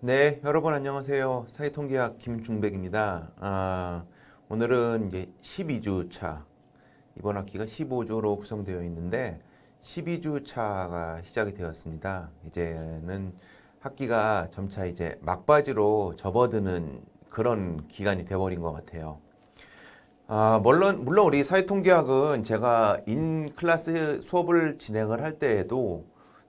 네, 여러분 안녕하세요. 사회통계학 김중백입니다. 오늘은 이제 12주 차, 이번 학기가 15주로 구성되어 있는데 12주 차가 시작이 되었습니다. 이제는 학기가 점차 이제 막바지로 접어드는 그런 기간이 되어버린 것 같아요. 물론 우리 사회통계학은 제가 인클래스 수업을 진행을 할 때에도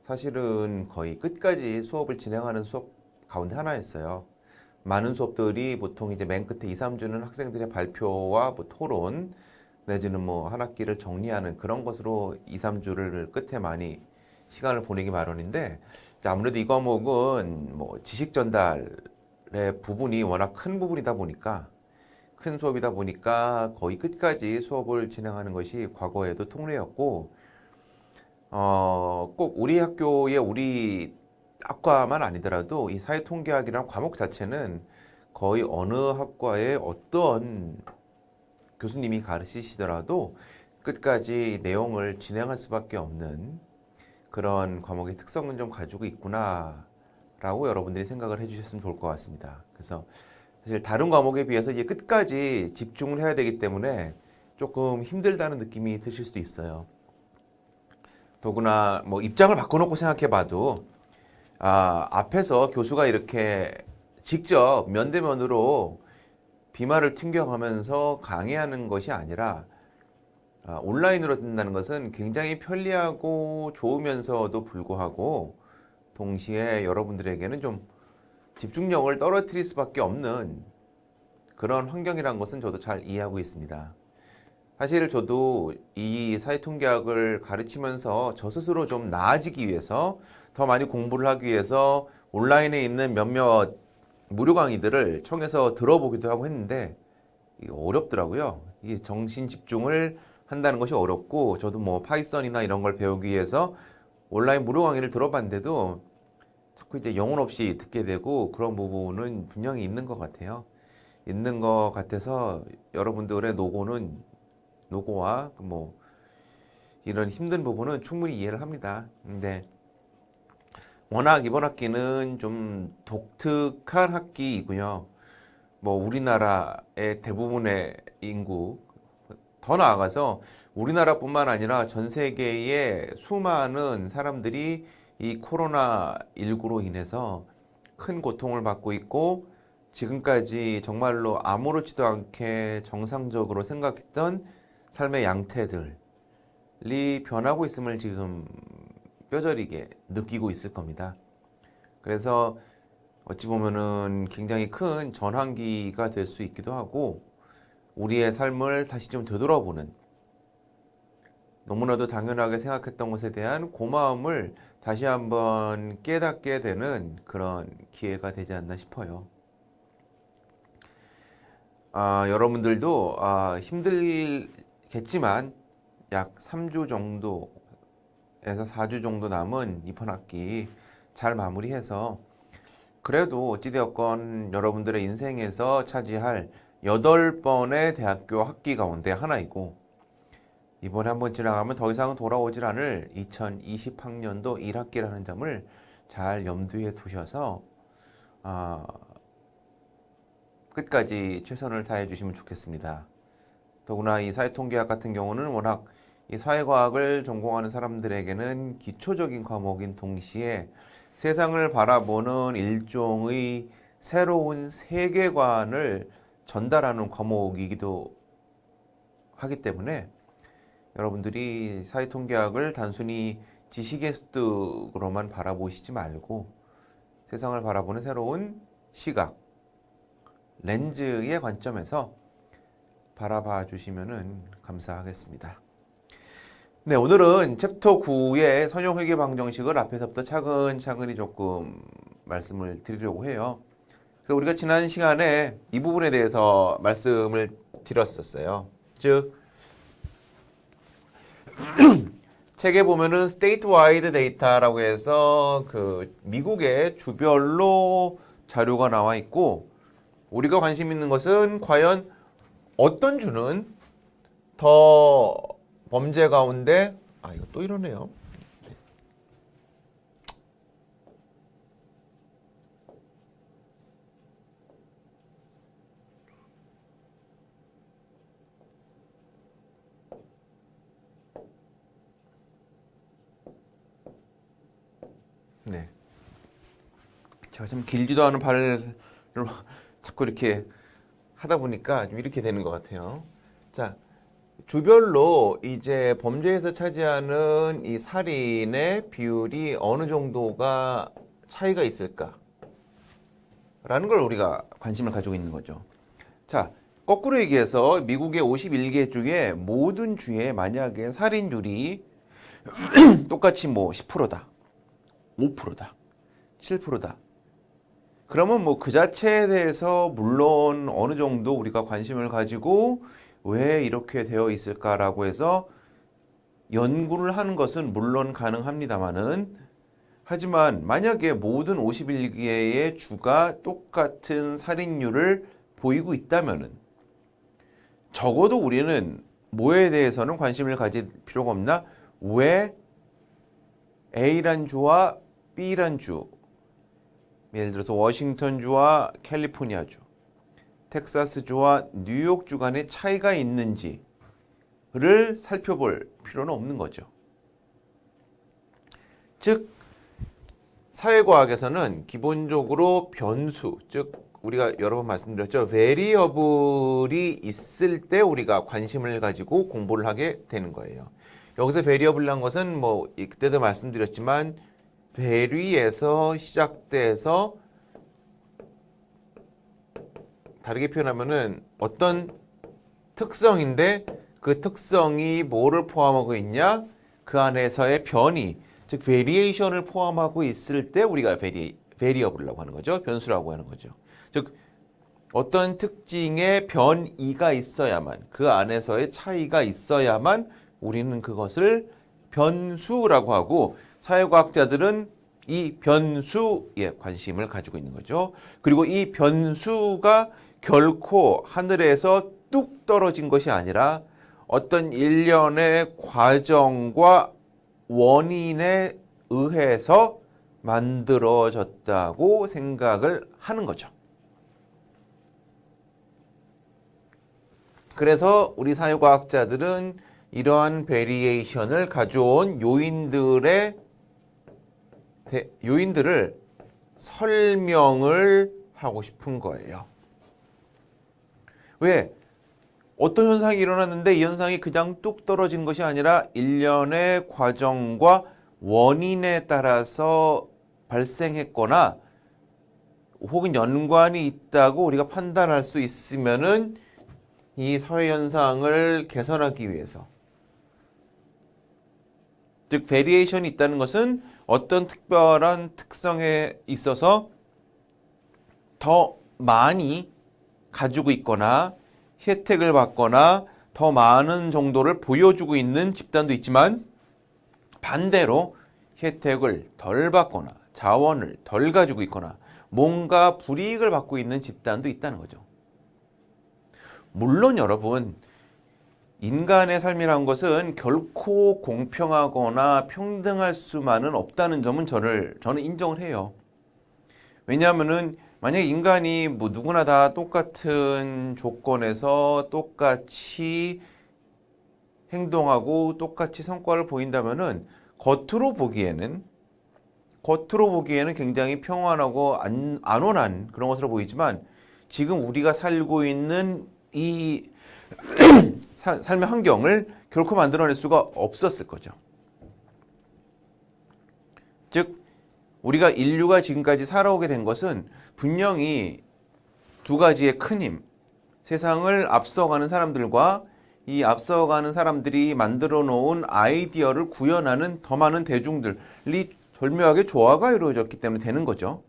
사실은 거의 끝까지 수업을 진행하는 수업 가운데 하나였어요. 많은 수업들이 보통 이제 맨 끝에 2, 3주는 학생들의 발표와 뭐 토론 내지는 뭐 한 학기를 정리하는 그런 것으로 2, 3주를 끝에 많이 시간을 보내기 마련인데 아무래도 이 과목은 뭐 지식 전달의 부분이 워낙 큰 부분이다 보니까 큰 수업이다 보니까 거의 끝까지 수업을 진행하는 것이 과거에도 통례였고, 꼭 우리 학교의 우리 학과만 아니더라도 이 사회통계학이라는 과목 자체는 거의 어느 학과의 어떤 교수님이 가르치시더라도 끝까지 내용을 진행할 수밖에 없는 그런 과목의 특성은 좀 가지고 있구나라고 여러분들이 생각을 해주셨으면 좋을 것 같습니다. 그래서 사실 다른 과목에 비해서 이제 끝까지 집중을 해야 되기 때문에 조금 힘들다는 느낌이 드실 수도 있어요. 더구나 뭐 입장을 바꿔놓고 생각해봐도 앞에서 교수가 이렇게 직접 면대면으로 비말을 튕겨가면서 강의하는 것이 아니라 온라인으로 듣는다는 것은 굉장히 편리하고 좋으면서도 불구하고 동시에 여러분들에게는 좀 집중력을 떨어뜨릴 수밖에 없는 그런 환경이란 것은 저도 잘 이해하고 있습니다. 사실 저도 이 사회통계학을 가르치면서 저 스스로 좀 나아지기 위해서 더 많이 공부를 하기 위해서 온라인에 있는 몇몇 무료 강의들을 청해서 들어보기도 하고 했는데 이게 어렵더라고요. 이게 정신 집중을 한다는 것이 어렵고 저도 뭐 파이썬이나 이런 걸 배우기 위해서 온라인 무료 강의를 들어봤는데도 자꾸 이제 영혼 없이 듣게 되고 그런 부분은 분명히 있는 것 같아요. 있는 것 같아서 여러분들의 노고와 뭐 이런 힘든 부분은 충분히 이해를 합니다. 근데 워낙 이번 학기는 좀 독특한 학기이고요. 뭐 우리나라의 대부분의 인구, 더 나아가서 우리나라뿐만 아니라 전 세계의 수많은 사람들이 이 코로나19로 인해서 큰 고통을 받고 있고 지금까지 정말로 아무렇지도 않게 정상적으로 생각했던 삶의 양태들이 변하고 있음을 지금 뼈저리게 느끼고 있을 겁니다. 그래서 어찌 보면은 굉장히 큰 전환기가 될 수 있기도 하고 우리의 삶을 다시 좀 되돌아보는 너무나도 당연하게 생각했던 것에 대한 고마움을 다시 한번 깨닫게 되는 그런 기회가 되지 않나 싶어요. 여러분들도 힘들겠지만 약 3주 정도에서 4주 정도 남은 이번 학기 잘 마무리해서 그래도 어찌되었건 여러분들의 인생에서 차지할 8번의 대학교 학기 가운데 하나이고 이번에 한번 지나가면 더 이상은 돌아오질 않을 2020학년도 1학기라는 점을 잘 염두에 두셔서 끝까지 최선을 다해 주시면 좋겠습니다. 더구나 이 사회통계학 같은 경우는 워낙 이 사회과학을 전공하는 사람들에게는 기초적인 과목인 동시에 세상을 바라보는 일종의 새로운 세계관을 전달하는 과목이기도 하기 때문에 여러분들이 사회통계학을 단순히 지식의 습득으로만 바라보시지 말고 세상을 바라보는 새로운 시각, 렌즈의 관점에서 바라봐 주시면 감사하겠습니다. 네, 오늘은 챕터 9의 선형회계 방정식을 앞에서부터 차근차근히 조금 말씀을 드리려고 해요. 그래서 우리가 지난 시간에 이 부분에 대해서 말씀을 드렸었어요. 즉, 책에 보면은 statewide data라고 해서 그 미국의 주별로 자료가 나와 있고 우리가 관심 있는 것은 과연 어떤 주는 더 범죄 가운데 이거 또 이러네요. 네. 제가 좀 길지도 않은 발을 자꾸 이렇게 하다 보니까 좀 이렇게 되는 것 같아요. 자, 주별로 이제 범죄에서 차지하는 이 살인의 비율이 어느 정도가 차이가 있을까? 라는 걸 우리가 관심을 가지고 있는 거죠. 자, 거꾸로 얘기해서 미국의 51개 주에 모든 주에 만약에 살인율이 똑같이 뭐 10%다, 5%다, 7%다. 그러면 뭐 그 자체에 대해서 물론 어느 정도 우리가 관심을 가지고 왜 이렇게 되어 있을까라고 해서 연구를 하는 것은 물론 가능합니다만은 하지만 만약에 모든 51개의 주가 똑같은 살인율을 보이고 있다면은 적어도 우리는 뭐에 대해서는 관심을 가질 필요가 없나? 왜 A란 주와 B란 주, 예를 들어서 워싱턴주와 캘리포니아주, 텍사스주와 뉴욕주 간의 차이가 있는지를 살펴볼 필요는 없는 거죠. 즉 사회과학에서는 기본적으로 변수, 즉 우리가 여러 번 말씀드렸죠. 베리어블이 있을 때 우리가 관심을 가지고 공부를 하게 되는 거예요. 여기서 베리어블이란 것은 뭐 그때도 말씀드렸지만 베리에서 시작돼서 다르게 표현하면은 어떤 특성인데 그 특성이 뭐를 포함하고 있냐? 그 안에서의 변이, 즉 베리에이션을 포함하고 있을 때 우리가 베리어블이라고 하는 거죠. 변수라고 하는 거죠. 즉 어떤 특징의 변이가 있어야만, 그 안에서의 차이가 있어야만 우리는 그것을 변수라고 하고, 사회과학자들은 이 변수에 관심을 가지고 있는 거죠. 그리고 이 변수가 결코 하늘에서 뚝 떨어진 것이 아니라 어떤 일련의 과정과 원인에 의해서 만들어졌다고 생각을 하는 거죠. 그래서 우리 사회과학자들은 이러한 베리에이션을 가져온 요인들을 설명을 하고 싶은 거예요. 왜? 어떤 현상이 일어났는데 이 현상이 그냥 뚝 떨어진 것이 아니라 일련의 과정과 원인에 따라서 발생했거나 혹은 연관이 있다고 우리가 판단할 수 있으면은 이 사회 현상을 개선하기 위해서, 즉 베리에이션이 있다는 것은 어떤 특별한 특성에 있어서 더 많이 가지고 있거나 혜택을 받거나 더 많은 정도를 보여주고 있는 집단도 있지만 반대로 혜택을 덜 받거나 자원을 덜 가지고 있거나 뭔가 불이익을 받고 있는 집단도 있다는 거죠. 물론 여러분, 인간의 삶이란 것은 결코 공평하거나 평등할 수만은 없다는 점은 저는 인정을 해요. 왜냐하면은 만약에 인간이 뭐 누구나 다 똑같은 조건에서 똑같이 행동하고 똑같이 성과를 보인다면은 겉으로 보기에는 굉장히 평안하고 안온한 그런 것으로 보이지만 지금 우리가 살고 있는 이 삶의 환경을 결코 만들어낼 수가 없었을 거죠. 즉 우리가 인류가 지금까지 살아오게 된 것은 분명히 두 가지의 큰 힘, 세상을 앞서가는 사람들과 이 앞서가는 사람들이 만들어 놓은 아이디어를 구현하는 더 많은 대중들이 절묘하게 조화가 이루어졌기 때문에 되는 거죠.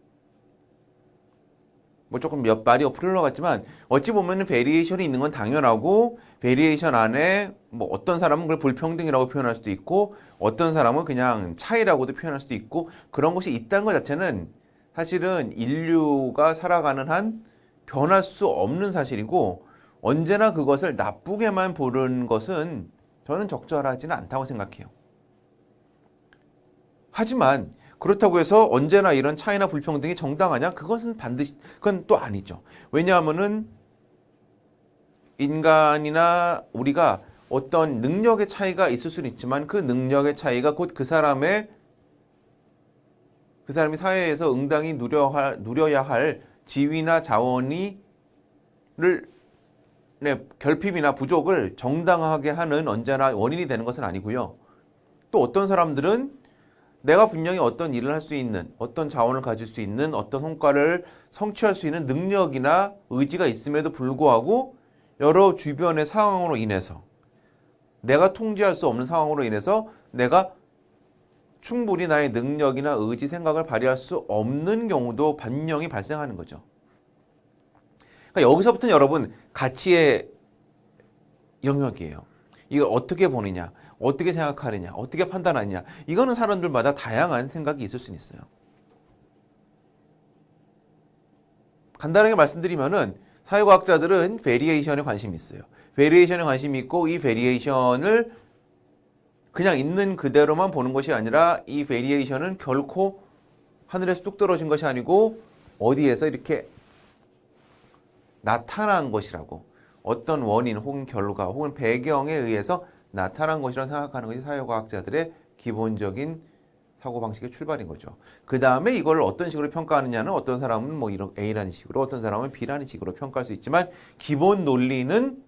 뭐 조금 몇 말이 옆으로 흘러갔지만 어찌 보면 베리에이션이 있는 건 당연하고, 베리에이션 안에 뭐 어떤 사람은 그걸 불평등이라고 표현할 수도 있고 어떤 사람은 그냥 차이라고도 표현할 수도 있고, 그런 것이 있다는 것 자체는 사실은 인류가 살아가는 한 변할 수 없는 사실이고, 언제나 그것을 나쁘게만 보는 것은 저는 적절하지는 않다고 생각해요. 하지만 그렇다고 해서 언제나 이런 차이나 불평등이 정당하냐? 그것은 그건 또 아니죠. 왜냐하면은 인간이나 우리가 어떤 능력의 차이가 있을 수는 있지만 그 능력의 차이가 곧 그 사람의 그 사람이 사회에서 응당히 누려야 할 지위나 자원이 결핍이나 부족을 정당하게 하는 언제나 원인이 되는 것은 아니고요. 또 어떤 사람들은 내가 분명히 어떤 일을 할 수 있는, 어떤 자원을 가질 수 있는, 어떤 성과를 성취할 수 있는 능력이나 의지가 있음에도 불구하고 여러 주변의 상황으로 인해서 내가 통제할 수 없는 상황으로 인해서 내가 충분히 나의 능력이나 의지, 생각을 발휘할 수 없는 경우도 반영이 발생하는 거죠. 그러니까 여기서부터는 여러분 가치의 영역이에요. 이걸 어떻게 보느냐, 어떻게 생각하느냐, 어떻게 판단하느냐. 이거는 사람들마다 다양한 생각이 있을 수는 있어요. 간단하게 말씀드리면은 사회과학자들은 베리에이션에 관심이 있어요. 베리에이션에 관심이 있고 이 베리에이션을 그냥 있는 그대로만 보는 것이 아니라 이 베리에이션은 결코 하늘에서 뚝 떨어진 것이 아니고 어디에서 이렇게 나타난 것이라고, 어떤 원인 혹은 결과 혹은 배경에 의해서 나타난 것이라고 생각하는 것이 사회과학자들의 기본적인 사고방식의 출발인 거죠. 그 다음에 이걸 어떤 식으로 평가하느냐는 어떤 사람은 뭐 이런 A라는 식으로, 어떤 사람은 B라는 식으로 평가할 수 있지만 기본 논리는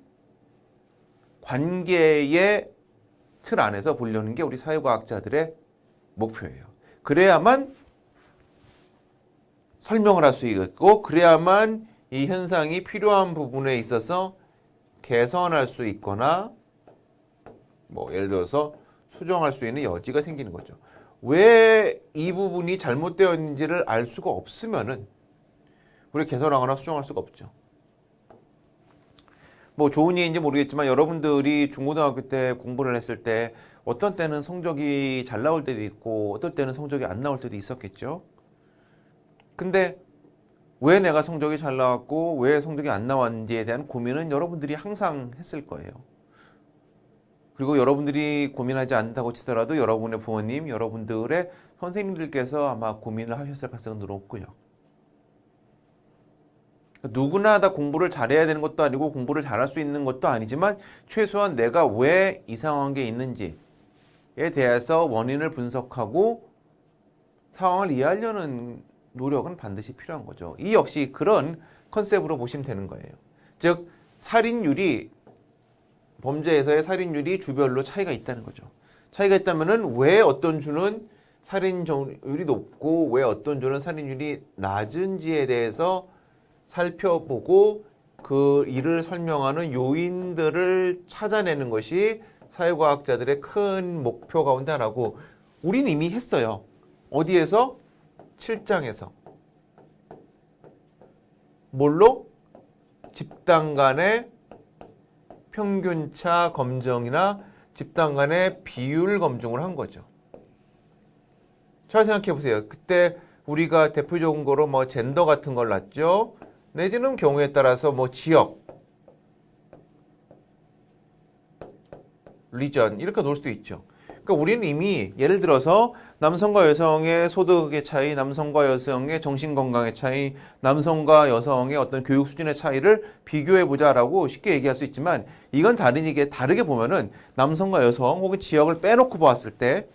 관계의 틀 안에서 보려는 게 우리 사회과학자들의 목표예요. 그래야만 설명을 할 수 있고, 그래야만 이 현상이 필요한 부분에 있어서 개선할 수 있거나 뭐 예를 들어서 수정할 수 있는 여지가 생기는 거죠. 왜 이 부분이 잘못되어 있는지를 알 수가 없으면은 우리 개선하거나 수정할 수가 없죠. 뭐 좋은 예인지 모르겠지만 여러분들이 중고등학교 때 공부를 했을 때 어떤 때는 성적이 잘 나올 때도 있고 어떨 때는 성적이 안 나올 때도 있었겠죠. 근데 왜 내가 성적이 잘 나왔고 왜 성적이 안 나왔는지에 대한 고민은 여러분들이 항상 했을 거예요. 그리고 여러분들이 고민하지 않다고 치더라도 여러분의 부모님, 여러분들의 선생님들께서 아마 고민을 하셨을 가능성은 높고요. 누구나 다 공부를 잘해야 되는 것도 아니고 공부를 잘할 수 있는 것도 아니지만 최소한 내가 왜 이상한 게 있는지에 대해서 원인을 분석하고 상황을 이해하려는 노력은 반드시 필요한 거죠. 이 역시 그런 컨셉으로 보시면 되는 거예요. 즉 살인율이, 범죄에서의 살인율이 주별로 차이가 있다는 거죠. 차이가 있다면은 왜 어떤 주는 살인율이 높고 왜 어떤 주는 살인율이 낮은지에 대해서 살펴보고 그 이를 설명하는 요인들을 찾아내는 것이 사회과학자들의 큰 목표 가운데 하나고, 우린 이미 했어요. 어디에서? 7장에서. 뭘로? 집단 간의 평균차 검정이나 집단 간의 비율 검증을 한 거죠. 잘 생각해 보세요. 그때 우리가 대표적인 거로 뭐 젠더 같은 걸 놨죠. 내지는 경우에 따라서 뭐 지역, 리전 이렇게 놓을 수도 있죠. 그러니까 우리는 이미 예를 들어서 남성과 여성의 소득의 차이, 남성과 여성의 정신건강의 차이, 남성과 여성의 어떤 교육 수준의 차이를 비교해보자라고 쉽게 얘기할 수 있지만 이건 다르게 보면은 남성과 여성 혹은 지역을 빼놓고 보았을 때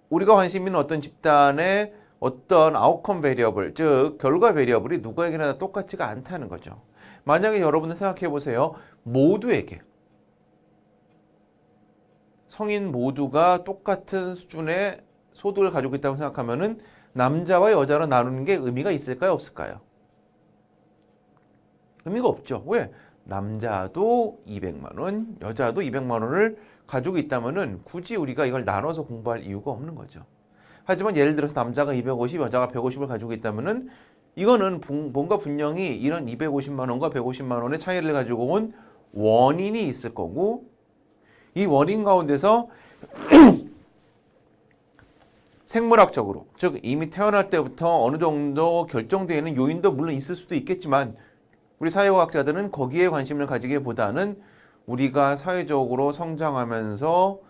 우리가 관심 있는 어떤 집단의 어떤 아웃컴 베리어블, 즉 결과 베리어블이 누구에게나 똑같지가 않다는 거죠. 만약에 여러분들 생각해 보세요. 모두에게, 성인 모두가 똑같은 수준의 소득을 가지고 있다고 생각하면은 남자와 여자로 나누는 게 의미가 있을까요? 없을까요? 의미가 없죠. 왜? 남자도 200만 원, 여자도 200만 원을 가지고 있다면은 굳이 우리가 이걸 나눠서 공부할 이유가 없는 거죠. 하지만 예를 들어서 남자가 250, 여자가 150을 가지고 있다면은 이거는 뭔가 분명히 이런 250만 원과 150만 원의 차이를 가지고 온 원인이 있을 거고, 이 원인 가운데서 생물학적으로, 즉 이미 태어날 때부터 어느 정도 결정되어 있는 요인도 물론 있을 수도 있겠지만 우리 사회과학자들은 거기에 관심을 가지기보다는 우리가 사회적으로 성장하면서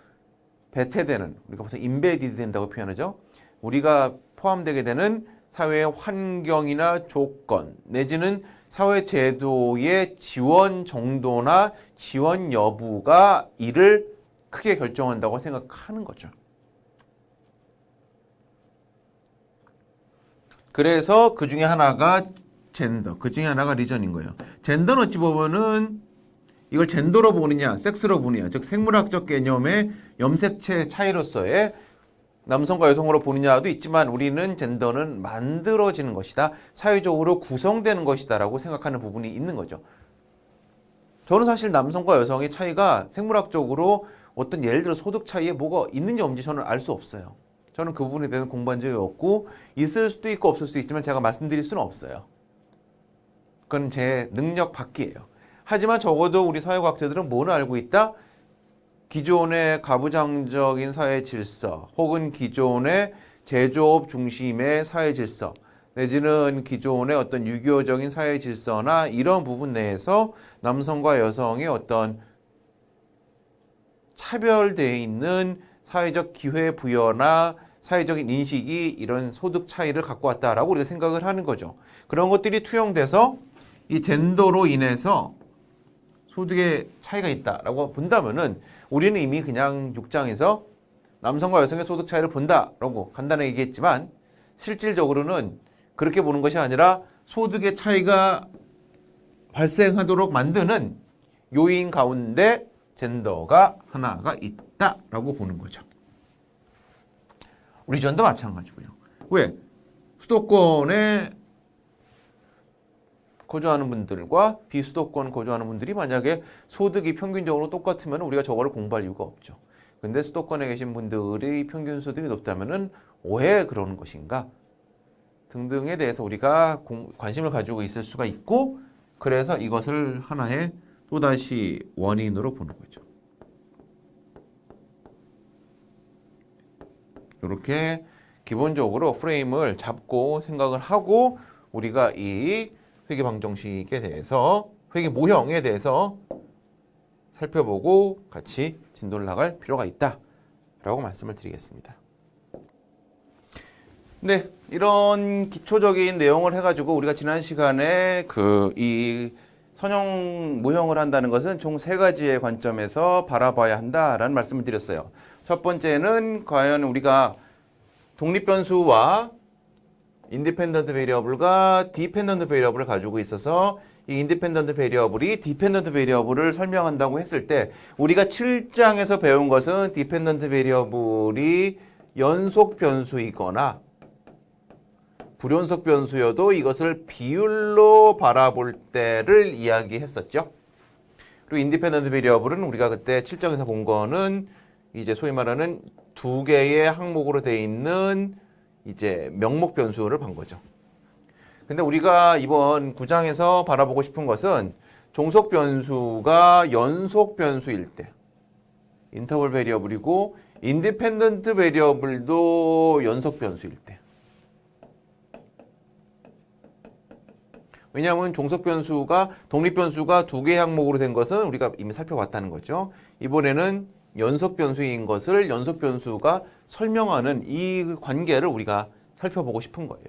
배태되는, 우리가 보통 인베디드 된다고 표현하죠. 우리가 포함되게 되는 사회의 환경이나 조건 내지는 사회 제도의 지원 정도나 지원 여부가 이를 크게 결정한다고 생각하는 거죠. 그래서 그 중에 하나가 젠더, 그 중에 하나가 리전인 거예요. 젠더는 어찌 보면은 이걸 젠더로 보느냐, 섹스로 보느냐, 즉 생물학적 개념의 염색체 차이로서의 남성과 여성으로 보느냐도 있지만 우리는 젠더는 만들어지는 것이다. 사회적으로 구성되는 것이다 라고 생각하는 부분이 있는 거죠. 저는 사실 남성과 여성의 차이가 생물학적으로 어떤 예를 들어 소득 차이에 뭐가 있는지 없는지 저는 알 수 없어요. 저는 그 부분에 대해서 공부한 적이 없고 있을 수도 있고 없을 수도 있지만 제가 말씀드릴 수는 없어요. 그건 제 능력 밖이에요. 하지만 적어도 우리 사회과학자들은 뭘 알고 있다? 기존의 가부장적인 사회 질서 혹은 기존의 제조업 중심의 사회 질서 내지는 기존의 어떤 유교적인 사회 질서나 이런 부분 내에서 남성과 여성의 어떤 차별되어 있는 사회적 기회 부여나 사회적인 인식이 이런 소득 차이를 갖고 왔다라고 우리가 생각을 하는 거죠. 그런 것들이 투영돼서 이 젠더로 인해서 소득의 차이가 있다라고 본다면은 우리는 이미 그냥 6장에서 남성과 여성의 소득 차이를 본다라고 간단하게 얘기했지만 실질적으로는 그렇게 보는 것이 아니라 소득의 차이가 발생하도록 만드는 요인 가운데 젠더가 하나가 있다라고 보는 거죠. 리전도 마찬가지고요. 왜? 수도권에 거주하는 분들과 비수도권 거주하는 분들이 만약에 소득이 평균적으로 똑같으면 우리가 저거를 공부할 이유가 없죠. 근데 수도권에 계신 분들의 평균 소득이 높다면은 왜 그러는 것인가 등등에 대해서 우리가 관심을 가지고 있을 수가 있고 그래서 이것을 하나의 또다시 원인으로 보는 거죠. 이렇게 기본적으로 프레임을 잡고 생각을 하고 우리가 이 회계 방정식에 대해서 회계 모형에 대해서 살펴보고 같이 진도를 나갈 필요가 있다라고 말씀을 드리겠습니다. 네, 이런 기초적인 내용을 해가지고 우리가 지난 시간에 이 선형 모형을 한다는 것은 총 3가지의 관점에서 바라봐야 한다라는 말씀을 드렸어요. 첫 번째는 과연 우리가 독립변수와 인디펜던트 베리어블과 디펜던트 베리어블을 가지고 있어서 이 인디펜던트 베리어블이 디펜던트 베리어블을 설명한다고 했을 때 우리가 7장에서 배운 것은 디펜던트 베리어블이 연속 변수이거나 불연속 변수여도 이것을 비율로 바라볼 때를 이야기했었죠. 그리고 인디펜던트 베리어블은 우리가 그때 7장에서 본 거는 이제 소위 말하는 2개의 항목으로 되어 있는 이제 명목 변수를 본 거죠. 근데 우리가 이번 9장에서 바라보고 싶은 것은 종속 변수가 연속 변수일 때 인터벌 베리어블이고 인디펜던트 베리어블도 연속 변수일 때. 왜냐하면 종속 변수가 독립 변수가 2개의 항목으로 된 것은 우리가 이미 살펴봤다는 거죠. 이번에는 연속 변수인 것을 연속 변수가 설명하는 이 관계를 우리가 살펴보고 싶은 거예요.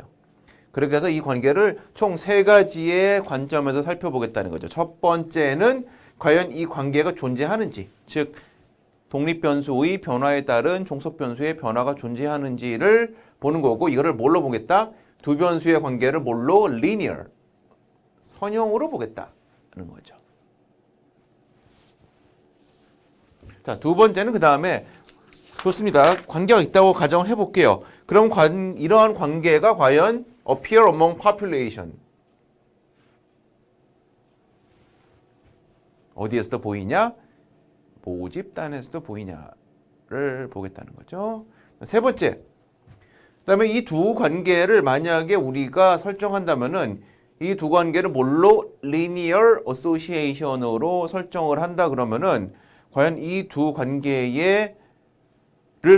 그렇게 해서 이 관계를 총 3가지의 관점에서 살펴보겠다는 거죠. 첫 번째는 과연 이 관계가 존재하는지, 즉 독립 변수의 변화에 따른 종속 변수의 변화가 존재하는지를 보는 거고 이거를 뭘로 보겠다? 두 변수의 관계를 뭘로? linear, 선형으로 보겠다는 거죠. 자, 두 번째는 그 다음에 좋습니다. 관계가 있다고 가정을 해볼게요. 그럼 이러한 관계가 과연 appear among population 어디에서도 보이냐? 모집단에서도 보이냐를 보겠다는 거죠. 세 번째, 그 다음에 이 두 관계를 만약에 우리가 설정한다면은 이 두 관계를 뭘로? linear association으로 설정을 한다 그러면은 과연 이 두 관계를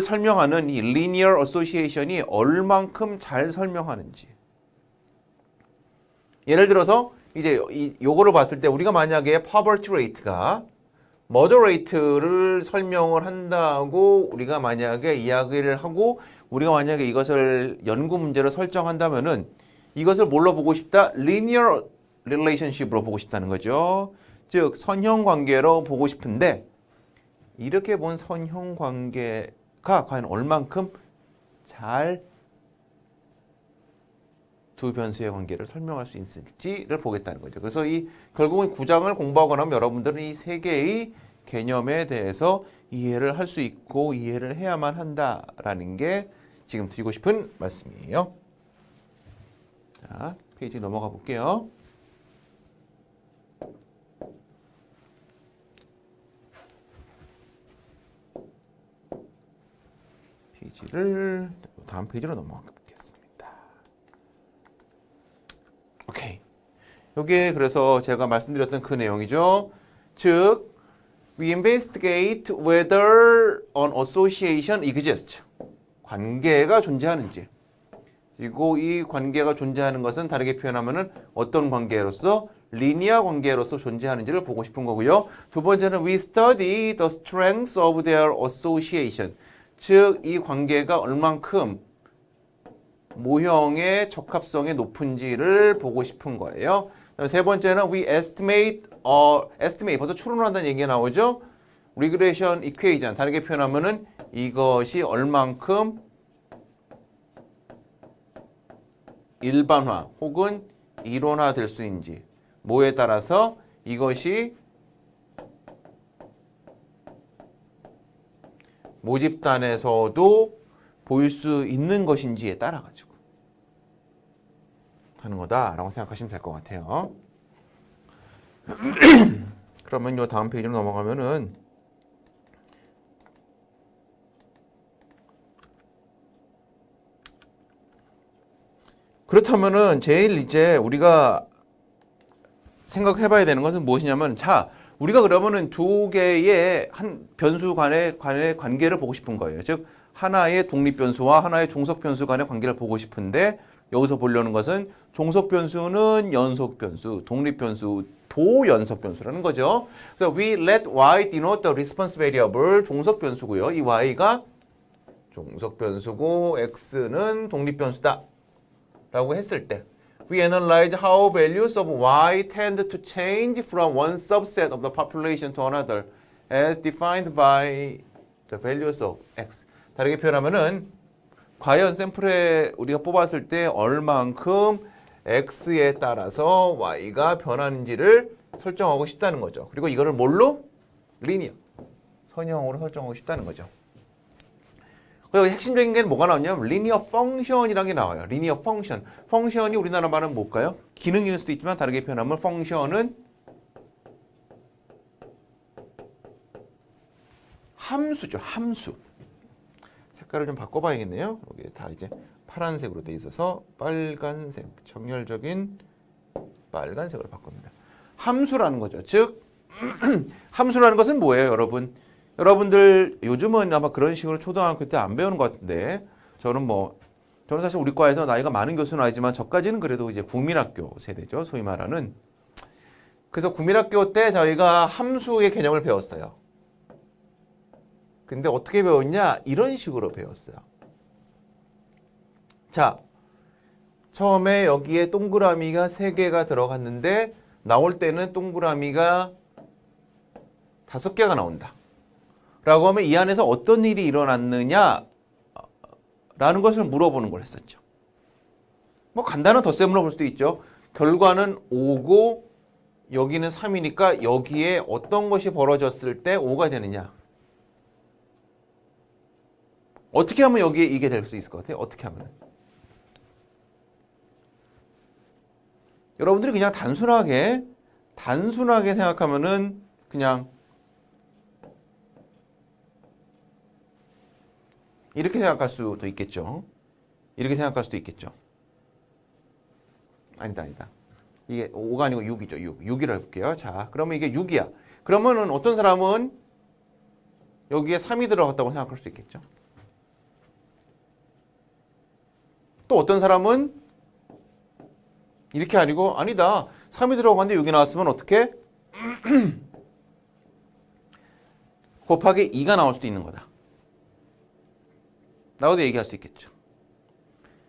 설명하는 이 linear association이 얼만큼 잘 설명하는지. 예를 들어서 이제 요거를 봤을 때 우리가 만약에 poverty rate가 moderate를 설명을 한다고 우리가 만약에 이야기를 하고 우리가 만약에 이것을 연구 문제로 설정한다면은 이것을 뭘로 보고 싶다? linear relationship으로 보고 싶다는 거죠. 즉 선형 관계로 보고 싶은데 이렇게 본 선형 관계가 과연 얼만큼 잘 두 변수의 관계를 설명할 수 있을지를 보겠다는 거죠. 그래서 이 결국은 구장을 공부하거나 하면 여러분들은 이 세 개의 개념에 대해서 이해를 할 수 있고 이해를 해야만 한다라는 게 지금 드리고 싶은 말씀이에요. 자, 페이지 넘어가 볼게요. 페이지를 다음 페이지로 넘어가 보겠습니다. 오케이. 여기에 그래서 제가 말씀드렸던 그 내용이죠. 즉, we investigate whether an association exists. 관계가 존재하는지. 그리고 이 관계가 존재하는 것은 다르게 표현하면은 어떤 관계로서 리니어 관계로서 존재하는지를 보고 싶은 거고요. 두 번째는 we study the strengths of their association. 즉, 이 관계가 얼만큼 모형의 적합성이 높은지를 보고 싶은 거예요. 세 번째는 we estimate 벌써 추론한다는 얘기가 나오죠. regression equation 다르게 표현하면은 이것이 얼만큼 일반화 혹은 이론화 될 수 있는지 뭐에 따라서 이것이 모집단에서도 보일 수 있는 것인지에 따라 가지고 하는 거다라고 생각하시면 될 것 같아요. 그러면 요 다음 페이지로 넘어가면은 그렇다면은 제일 이제 우리가 생각해 봐야 되는 것은 무엇이냐면 자, 우리가 그러면은 두 개의 한 변수 간의 관계를 보고 싶은 거예요. 즉 하나의 독립 변수와 하나의 종속 변수 간의 관계를 보고 싶은데 여기서 보려는 것은 종속 변수는 연속 변수, 독립 변수 도연속 변수라는 거죠. 그래서 we let y denote the response variable 종속 변수고요. 이 y가 종속 변수고 x는 독립 변수다. 라고 했을 때 we analyze how values of y tend to change from one subset of the population to another as defined by the values of x. 다르게 표현하면은 과연 샘플에 우리가 뽑았을 때 얼만큼 x에 따라서 y가 변하는지를 설정하고 싶다는 거죠. 그리고 이거를 뭘로? 리니어. 선형으로 설정하고 싶다는 거죠. 그리고 핵심적인 게 뭐가 나오냐면 리니어 펑션이라는 게 나와요. 리니어 펑션. 펑션이 우리나라 말은 뭘까요? 기능일 수도 있지만 다르게 표현하면 펑션은 함수죠. 함수. 색깔을 좀 바꿔봐야겠네요. 여기 다 이제 파란색으로 돼 있어서 빨간색, 정열적인 빨간색으로 바꿉니다. 함수라는 거죠. 즉 함수라는 것은 뭐예요, 여러분? 여러분들 요즘은 아마 그런 식으로 초등학교 때 안 배우는 것 같은데 저는 사실 우리 과에서 나이가 많은 교수는 아니지만 저까지는 그래도 이제 국민학교 세대죠. 소위 말하는. 그래서 국민학교 때 저희가 함수의 개념을 배웠어요. 근데 어떻게 배웠냐? 이런 식으로 배웠어요. 자, 처음에 여기에 동그라미가 3개가 들어갔는데 나올 때는 동그라미가 5개가 나온다. 라고 하면 이 안에서 어떤 일이 일어났느냐 라는 것을 물어보는 걸 했었죠. 간단한 덧셈 물어볼 수도 있죠. 결과는 5고 여기는 3이니까 여기에 어떤 것이 벌어졌을 때 5가 되느냐. 어떻게 하면 여기에 이게 될 수 있을 것 같아요? 어떻게 하면? 여러분들이 그냥 단순하게 생각하면은 그냥 이렇게 생각할 수도 있겠죠. 이렇게 생각할 수도 있겠죠. 아니다. 이게 5가 아니고 6이죠. 6이라고 해볼게요. 자, 그러면 이게 6이야. 그러면은 어떤 사람은 여기에 3이 들어갔다고 생각할 수도 있겠죠. 또 어떤 사람은 이렇게 아니고 아니다. 3이 들어갔는데 6이 나왔으면 어떻게? 곱하기 2가 나올 수도 있는 거다. 라고도 얘기할 수 있겠죠.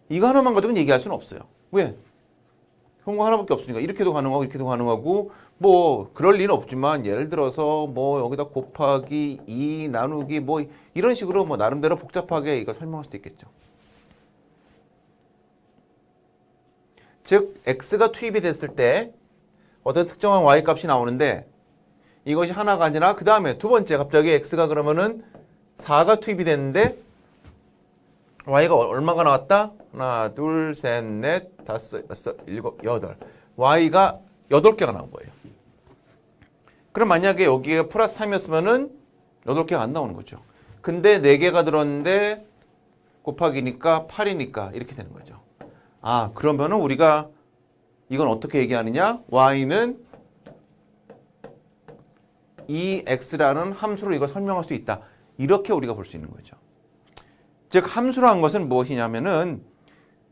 이거 하나만 가지고는 얘기할 수는 없어요. 왜? 형과 하나밖에 없으니까 이렇게도 가능하고 이렇게도 가능하고 그럴 리는 없지만 예를 들어서 여기다 곱하기 2 나누기 이런 식으로 나름대로 복잡하게 이거 설명할 수도 있겠죠. 즉 x가 투입이 됐을 때 어떤 특정한 y 값이 나오는데 이것이 하나가 아니라 그 다음에 두 번째 갑자기 x가 그러면은 4가 투입이 됐는데 y가 얼마가 나왔다? 하나, 둘, 셋, 넷, 다섯, 여섯, 일곱, 여덟. y가 8개가 나온 거예요. 그럼 만약에 여기에 플러스 3이었으면은 8개가 안 나오는 거죠. 근데 4개가 들었는데 곱하기니까 8이니까 이렇게 되는 거죠. 아, 그러면은 우리가 이건 어떻게 얘기하느냐? y는 이 x라는 함수로 이걸 설명할 수 있다. 이렇게 우리가 볼 수 있는 거죠. 즉 함수라는 것은 무엇이냐면은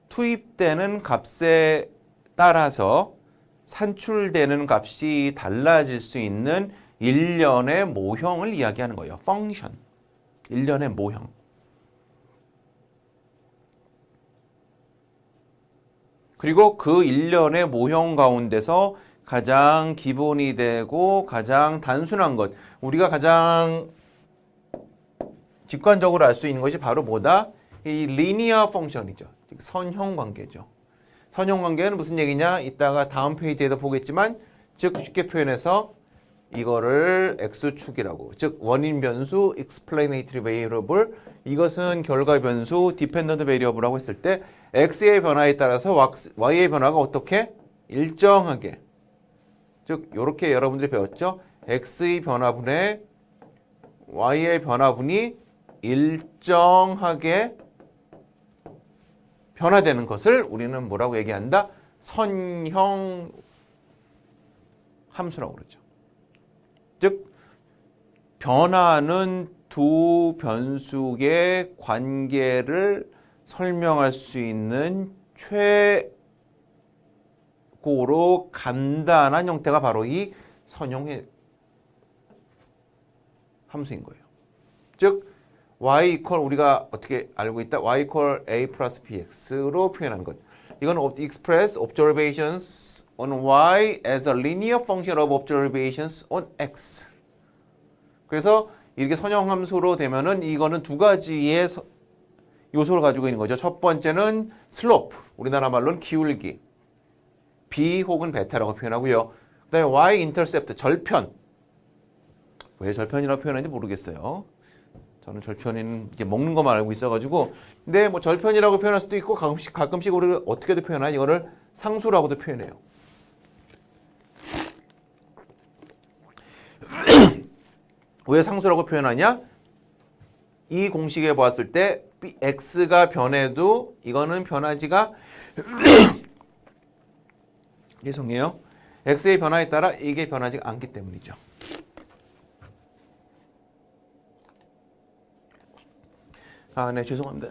투입되는 값에 따라서 산출되는 값이 달라질 수 있는 일련의 모형을 이야기하는 거예요. 펑션. 일련의 모형. 그리고 그 일련의 모형 가운데서 가장 기본이 되고 가장 단순한 것, 우리가 가장 직관적으로 알 수 있는 것이 바로 뭐다? 이 리니어 펑션이죠. 선형 관계죠. 선형 관계는 무슨 얘기냐? 이따가 다음 페이지에도 보겠지만 즉 쉽게 표현해서 이거를 x축이라고, 즉 원인 변수 explanatory variable, 이것은 결과 변수 dependent variable라고 했을 때 x의 변화에 따라서 y의 변화가 어떻게? 일정하게, 즉 이렇게 여러분들이 배웠죠. x의 변화분에 y의 변화분이 일정하게 변화되는 것을 우리는 뭐라고 얘기한다? 선형 함수라고 그러죠. 즉 변화는 두 변수의 관계를 설명할 수 있는 최고로 간단한 형태가 바로 이 선형의 함수인 거예요. 즉 y equal 우리가 어떻게 알고 있다? y equal a plus bx로 표현하는 것. 이건 express observations on y as a linear function of observations on x. 그래서 이렇게 선형 함수로 되면은 이거는 두 가지의 요소를 가지고 있는 거죠. 첫 번째는 slope, 우리나라 말로는 기울기, b 혹은 베타라고 표현하고요. 그다음에 y intercept, 절편. 왜 절편이라고 표현하는지 모르겠어요. 저는 절편은 이제 먹는 것만 알고 있어가지고, 근데 뭐 절편이라고 표현할 수도 있고 가끔씩 우리가 어떻게도 표현하냐, 이거를 상수라고도 표현해요. 왜 상수라고 표현하냐? 이 공식에 보았을 때 x가 변해도 이거는 변하지가 죄송해요. x의 변화에 따라 이게 변하지 않기 때문이죠. 아, 네, 죄송합니다.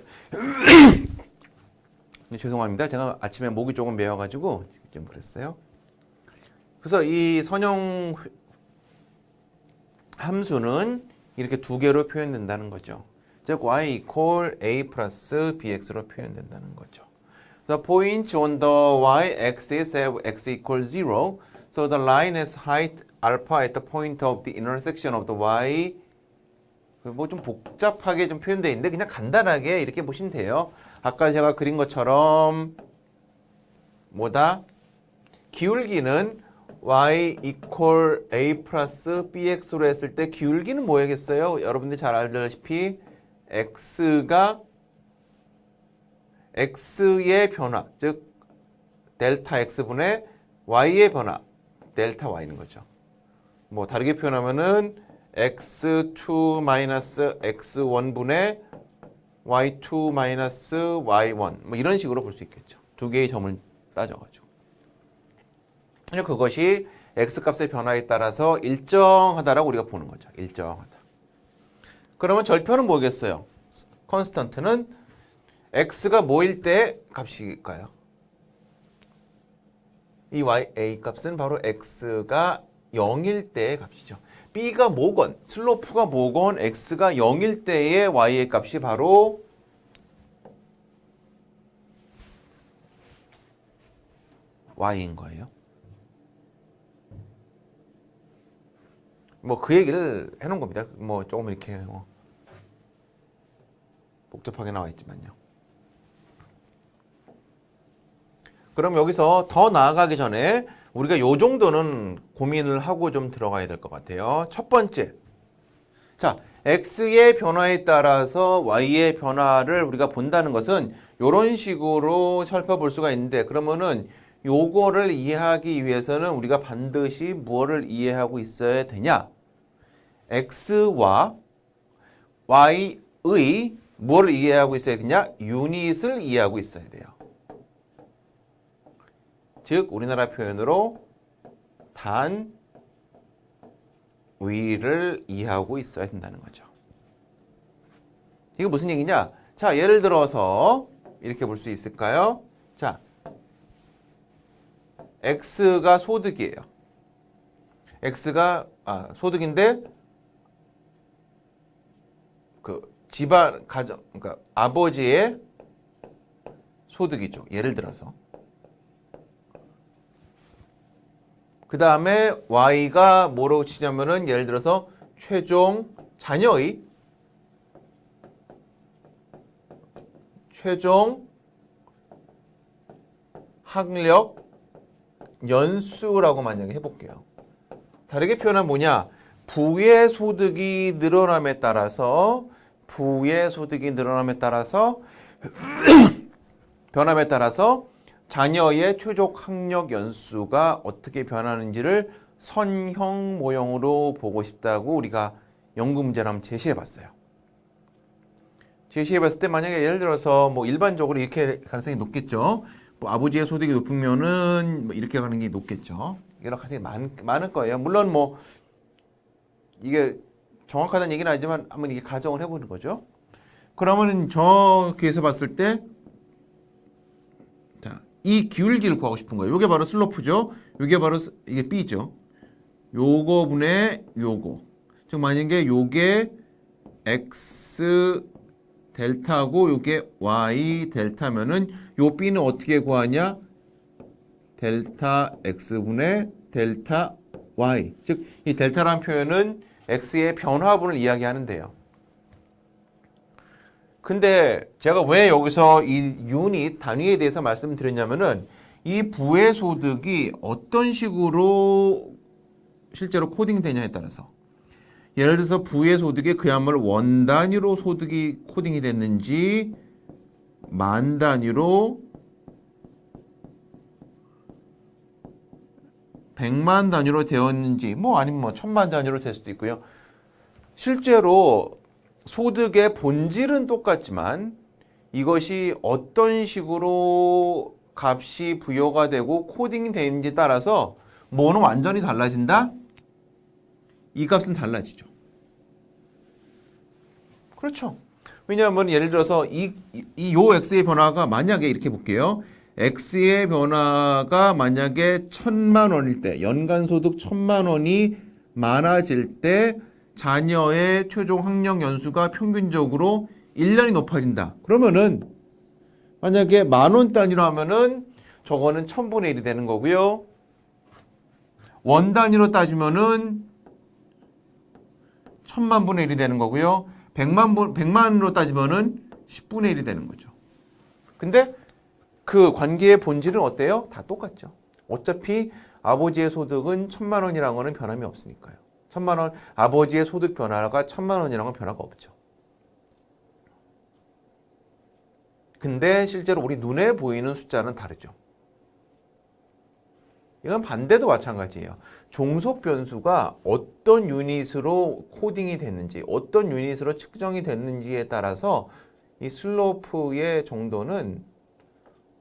네, 죄송합니다. 제가 아침에 목이 조금 메어가지고 좀 그랬어요. 그래서 이 선형 함수는 이렇게 두 개로 표현된다는 거죠. 즉 y equal a plus bx로 표현된다는 거죠. The point on the y-axis of x equals 0, so the line has height alpha at the point of the intersection of the y. 뭐 좀 복잡하게 좀 표현되어 있는데 그냥 간단하게 이렇게 보시면 돼요. 아까 제가 그린 것처럼 뭐다? 기울기는 y equal a plus bx로 했을 때 기울기는 뭐야겠어요? 여러분들이 잘 알다시피 x의 변화, 즉 델타 x분의 y의 변화, 델타 y는 거죠. 뭐 다르게 표현하면은 x2 마이너스 x1분의 y2 마이너스 y1 뭐 이런 식으로 볼 수 있겠죠. 두 개의 점을 따져가지고. 그것이 x값의 변화에 따라서 일정하다라고 우리가 보는 거죠. 일정하다. 그러면 절편은 뭐겠어요? 컨스턴트는 x가 뭐일 때 값일까요? 이 a 값은 바로 x가 0일 때의 값이죠. b가 뭐건, 슬로프가 뭐건 x가 0일 때의 y의 값이 바로 y인 거예요. 뭐 그 얘기를 해놓은 겁니다. 뭐 조금 이렇게 복잡하게 나와 있지만요. 그럼 여기서 더 나아가기 전에 우리가 요 정도는 고민을 하고 좀 들어가야 될 것 같아요. 첫 번째. 자, x의 변화에 따라서 y의 변화를 우리가 본다는 것은 이런 식으로 살펴볼 수가 있는데, 그러면은 요거를 이해하기 위해서는 우리가 반드시 무엇을 이해하고 있어야 되냐? x와 y의 무엇을 이해하고 있어야 되냐? 유닛을 이해하고 있어야 돼요. 즉 우리나라 표현으로 단 위를 이해하고 있어야 된다는 거죠. 이게 무슨 얘기냐? 자, 예를 들어서 이렇게 볼 수 있을까요? 자, X가 소득이에요. X가 소득인데 그 집안 가정, 그러니까 아버지의 소득이죠. 예를 들어서. 그 다음에 Y가 뭐로 치자면은 예를 들어서 최종 자녀의 최종 학력 연수라고 만약에 해볼게요. 다르게 표현하면 뭐냐? 부의 소득이 늘어남에 따라서 변함에 따라서 자녀의 최종 학력 연수가 어떻게 변하는지를 선형 모형으로 보고 싶다고 우리가 연구 문제를 한번 제시해 봤어요. 제시해 봤을 때 만약에 예를 들어서 뭐 일반적으로 이렇게 가능성이 높겠죠. 뭐 아버지의 소득이 높으면은 뭐 이렇게 가는 게 높겠죠. 여러 가능성이 많을 거예요. 물론 뭐 이게 정확하다는 얘기는 아니지만 한번 이게 가정을 해보는 거죠. 그러면은 저기에서 봤을 때 자, 이 기울기를 구하고 싶은 거예요. 이게 바로 슬로프죠. 이게 바로 이게 B죠. 요거 분의 요거. 즉 만약에 요게 X 델타고 요게 Y 델타면은 요 B는 어떻게 구하냐? 델타 X분의 델타 Y. 즉 이 델타라는 표현은 X의 변화분을 이야기하는데요. 근데 제가 왜 여기서 이 유닛 단위에 대해서 말씀드렸냐면은 이 부의 소득이 어떤 식으로 실제로 코딩되냐에 따라서 예를 들어서 부의 소득이 그야말로 원 단위로 소득이 코딩이 됐는지 만 단위로 100만 단위로 되었는지 뭐 아니면 뭐 1000만 단위로 될 수도 있고요. 실제로 소득의 본질은 똑같지만 이것이 어떤 식으로 값이 부여가 되고 코딩이 되는지 따라서 뭐는 완전히 달라진다? 이 값은 달라지죠. 그렇죠. 왜냐하면 예를 들어서 요 x의 변화가 만약에 이렇게 볼게요. x의 변화가 만약에 1000만 원일 때, 연간 소득 1000만 원이 많아질 때 자녀의 최종 학력 연수가 평균적으로 1년이 높아진다. 그러면은 만약에 만원 단위로 하면은 저거는 1000분의 1이 되는 거고요. 원 단위로 따지면은 1000만분의 1이 되는 거고요. 100만으로 따지면은 10분의 1이 되는 거죠. 근데 그 관계의 본질은 어때요? 다 똑같죠. 어차피 아버지의 소득은 1000만 원이라는 거는 변함이 없으니까요. 1000만 원, 아버지의 소득 변화가 1000만 원이라는 건 변화가 없죠. 근데 실제로 우리 눈에 보이는 숫자는 다르죠. 이건 반대도 마찬가지예요. 종속 변수가 어떤 유닛으로 코딩이 됐는지, 어떤 유닛으로 측정이 됐는지에 따라서 이 슬로프의 정도는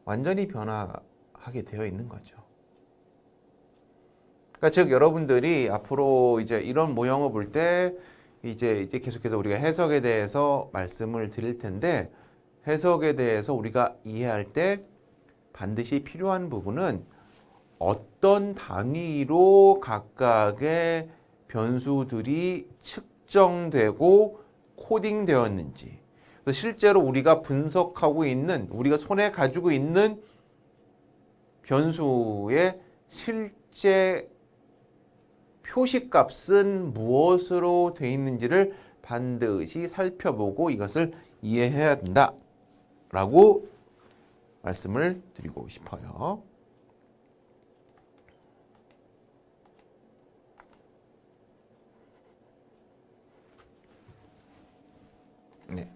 완전히 변화하게 되어 있는 거죠. 그러니까 즉 여러분들이 앞으로 이제 이런 모형을 볼 때 이제 계속해서 우리가 해석에 대해서 말씀을 드릴 텐데, 해석에 대해서 우리가 이해할 때 반드시 필요한 부분은 어떤 단위로 각각의 변수들이 측정되고 코딩되었는지, 실제로 우리가 분석하고 있는, 우리가 손에 가지고 있는 변수의 실제 표시값은 무엇으로 되어 있는지를 반드시 살펴보고 이것을 이해해야 된다라고 말씀을 드리고 싶어요. 네.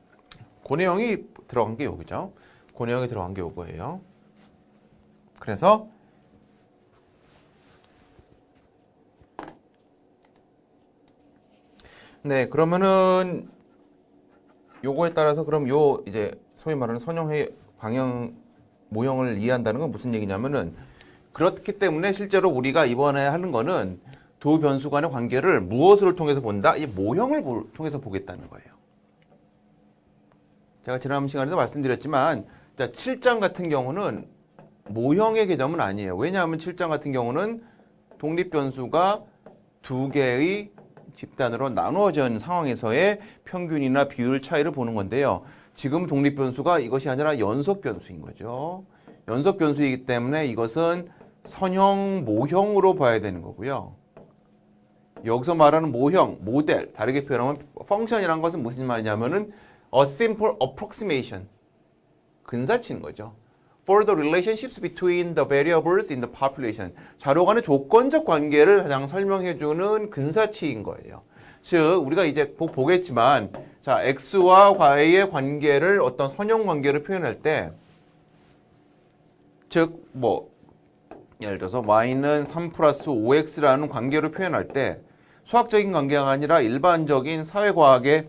그 내용이 들어간 게 여기죠. 그 내용이 들어간 게 요거예요. 그래서 네, 그러면은 요거에 따라서 그럼 요 이제 소위 말하는 선형의 방향 모형을 이해한다는 건 무슨 얘기냐면은 그렇기 때문에 실제로 우리가 이번에 하는 거는 두 변수 간의 관계를 무엇을 통해서 본다? 이 모형을 통해서 보겠다는 거예요. 제가 지난 시간에도 말씀드렸지만 자, 7장 같은 경우는 모형의 개념은 아니에요. 왜냐하면 7장 같은 경우는 독립변수가 두 개의 집단으로 나누어진 상황에서의 평균이나 비율 차이를 보는 건데요. 지금 독립변수가 이것이 아니라 연속변수인 거죠. 연속변수이기 때문에 이것은 선형, 모형으로 봐야 되는 거고요. 여기서 말하는 모형, 모델, 다르게 표현하면 펑션이란 것은 무슨 말이냐면은 a simple approximation, 근사치는 거죠. For the relationships between the variables in the population. 자료 간의 조건적 관계를 가장 설명해주는 근사치인 거예요. 즉, 우리가 이제 보겠지만, 자, x와 y의 관계를 어떤 선형 관계를 표현할 때, 즉, 예를 들어서 y는 3 플러스 5x라는 관계로 표현할 때, 수학적인 관계가 아니라 일반적인 사회과학의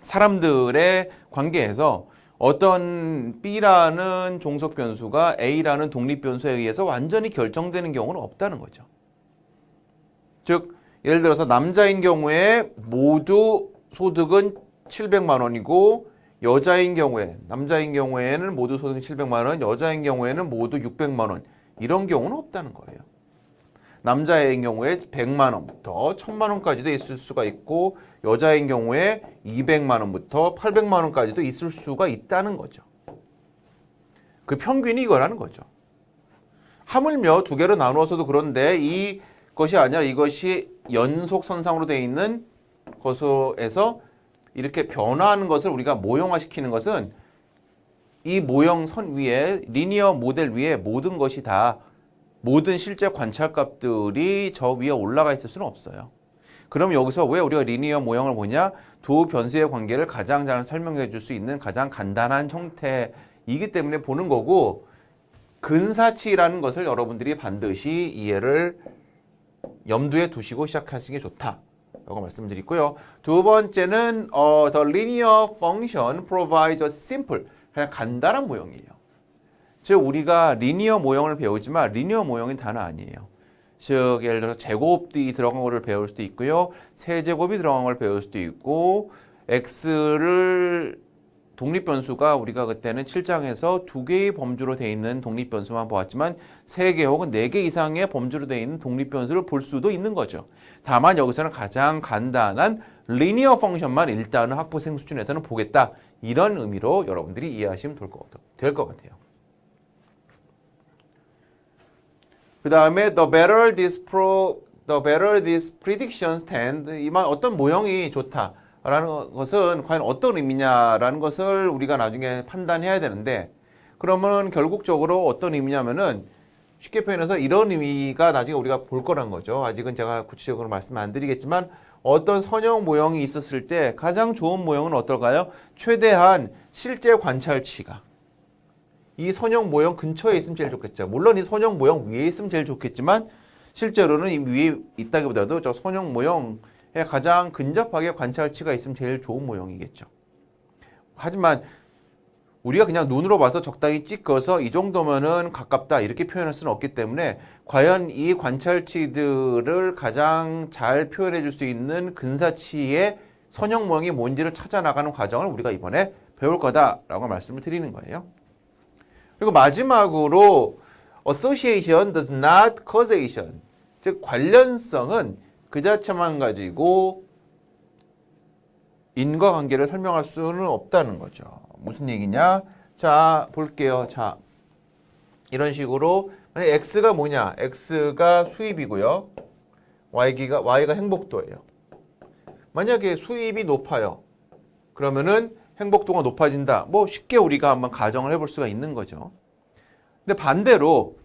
사람들의 관계에서 어떤 B라는 종속 변수가 A라는 독립 변수에 의해서 완전히 결정되는 경우는 없다는 거죠. 즉, 예를 들어서 남자인 경우에 모두 소득은 700만 원이고 남자인 경우에는 모두 소득이 700만 원, 여자인 경우에는 모두 600만 원. 이런 경우는 없다는 거예요. 남자인 경우에 100만 원부터 1000만 원까지도 있을 수가 있고 여자인 경우에 200만 원부터 800만 원까지도 있을 수가 있다는 거죠. 그 평균이 이거라는 거죠. 하물며 두 개로 나누어서도 그런데 이것이 아니라 이것이 연속선상으로 되어 있는 것에서 이렇게 변화하는 것을 우리가 모형화시키는 것은 이 모형선 위에 리니어 모델 위에 모든 것이 다 모든 실제 관찰값들이 저 위에 올라가 있을 수는 없어요. 그럼 여기서 왜 우리가 리니어 모형을 보냐? 두 변수의 관계를 가장 잘 설명해 줄 수 있는 가장 간단한 형태이기 때문에 보는 거고 근사치라는 것을 여러분들이 반드시 이해를 염두에 두시고 시작하시는 게 좋다라고 말씀드리고요. 두 번째는 the linear function provides a simple 그냥 간단한 모형이에요. 즉 우리가 리니어 모형을 배우지만 리니어 모형은 단어 아니에요. 즉 예를 들어서 제곱이 들어간 거를 배울 수도 있고요. 세제곱이 들어간 걸 배울 수도 있고 x를 독립변수가 우리가 그때는 7장에서 두 개의 범주로 되어 있는 독립변수만 보았지만 3개 혹은 4개 이상의 범주로 되어 있는 독립변수를 볼 수도 있는 거죠. 다만 여기서는 가장 간단한 리니어 펑션만 일단은 학부생 수준에서는 보겠다. 이런 의미로 여러분들이 이해하시면 될 것 같아요. 그 다음에 the better this predictions tend 이만 어떤 모형이 좋다라는 것은 과연 어떤 의미냐라는 것을 우리가 나중에 판단해야 되는데 그러면 결국적으로 어떤 의미냐면은 쉽게 표현해서 이런 의미가 나중에 우리가 볼 거란 거죠. 아직은 제가 구체적으로 말씀 안 드리겠지만 어떤 선형 모형이 있었을 때 가장 좋은 모형은 어떨까요? 최대한 실제 관찰치가 이 선형 모형 근처에 있으면 제일 좋겠죠. 물론 이 선형 모형 위에 있으면 제일 좋겠지만 실제로는 이 위에 있다기보다도 저 선형 모형에 가장 근접하게 관찰치가 있으면 제일 좋은 모형이겠죠. 하지만 우리가 그냥 눈으로 봐서 적당히 찍어서 이 정도면은 가깝다 이렇게 표현할 수는 없기 때문에 과연 이 관찰치들을 가장 잘 표현해 줄 수 있는 근사치의 선형 모형이 뭔지를 찾아 나가는 과정을 우리가 이번에 배울 거다라고 말씀을 드리는 거예요. 그리고 마지막으로 association does not causation. 즉 관련성은 그 자체만 가지고 인과관계를 설명할 수는 없다는 거죠. 무슨 얘기냐? 자, 볼게요. 자, 이런 식으로 x가 뭐냐? x가 수입이고요. y가 행복도예요. 만약에 수입이 높아요. 그러면은 행복도가 높아진다. 뭐 쉽게 우리가 한번 가정을 해볼 수가 있는 거죠. 근데 반대로